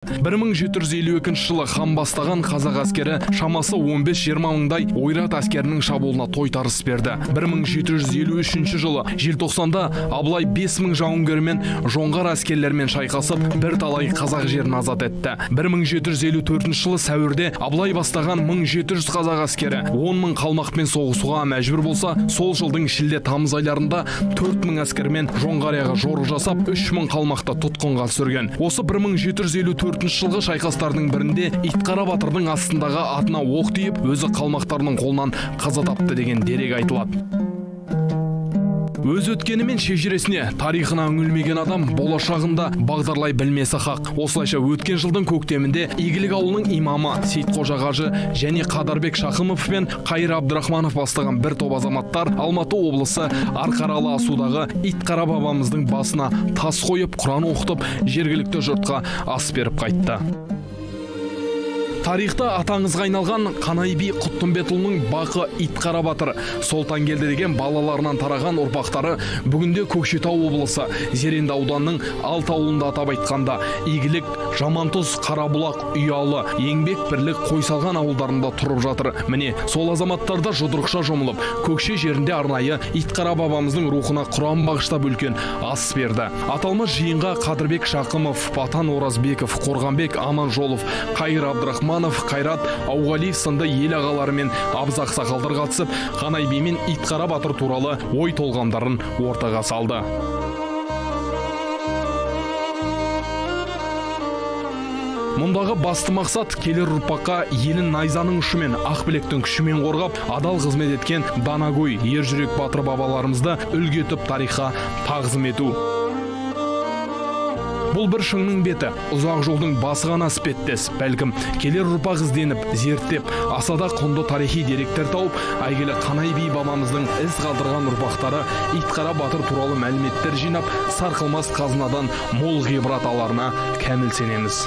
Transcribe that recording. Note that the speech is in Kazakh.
1752 жылы хан бастаған қазақ әскері шамасы 15-20 мыңдай ойрат әскерінің шабуылына тойтарыс берді. 1753 жылы желтоқсанда Абылай 5000 жауынгермен жоңғар әскерлермен шайқасып, бір талай қазақ жерін азат етті. 1754 жылы сәуірде Абылай бастаған 1700 қазақ әскері 10 мың қалмақпен соғысуға мәжбүр болса, сол жылдың шілде-тамыз айларында 4000 әскермен Жоңғарияға жорық жасап, 3000 қалмақты тұтқынға түсірген. Осы 1754 жылғы шайқастардың бірінде Итқара батырдың астындағы атына оқ тиіп, өзі қалмақтарының қолынан қаза тапты деген дерек айтылады. Өз өткені мен шежіресіне, тарихына үңілмеген адам болашағында бағдарлай білмесі хақ. Осылайша өткен жылдың көктемінде Игілік ауылының имамы Сейітқожа қажы және Қадарбек Шақымов пен Қайыр Абдрахманов бастаған бір топ азаматтар Алматы облысы Арқаралы асудағы Итқара бабамыздың басына тас қойып, Құран оқытып, жергілікті жұртқа ас беріп қайтты. Тарихта атаңызға айналған Қанай би Құттымбетұлының бақы Итқара батыр Солтан келді деген балаларынан тараған ұрпақтары бүгінде Көкшетау облысы Зеренді ауданының Алт ауылында атап айтқанда Игілік, Жамантұз, Қарабұлақ, Ұялы, Еңбек, Бірлік, Қойсалған ауылдарында тұрып жатыр. Міне, сол азаматтарда жұдырықша жұмылып, Көкше жерінде арнайы Итқара бабамыздың рухына Құран бағыштап үлкен ас берді. Аталмыш жиынға Қадырбек Шақымов, Батан Оразбеков, Қорғанбек Аманжолов, Қайыр Абдрахманов, Қайрат Ауғалиев сынды ел ағалары мен абыз ақсақалдар қатысып, Қанай би мен Итқара батыр туралы ой толғамдарын ортаға салды. Мұндағы басты мақсат келер ұрпаққа елін найзаның ұшымен, ақ білектің күшімен қорғап, адал қызмет еткен данагөй ержүрек батыр бабаларымызды үлгі етіп тарихқа тағзым ету. Бұл бір шыңның беті, ұзақ жолдың басы ғана іспеттес, бәлкім келер ұрпақ ізденіп, зерттеп, асада құнды тарихи деректер тауып, әйгілі Қанай би бабамыздың із қалдырған ұрпақтары Итқара батыр туралы мәліметтер жинап, сарқылмас қазынадан мол ғибрат аларына кәміл сенеміз.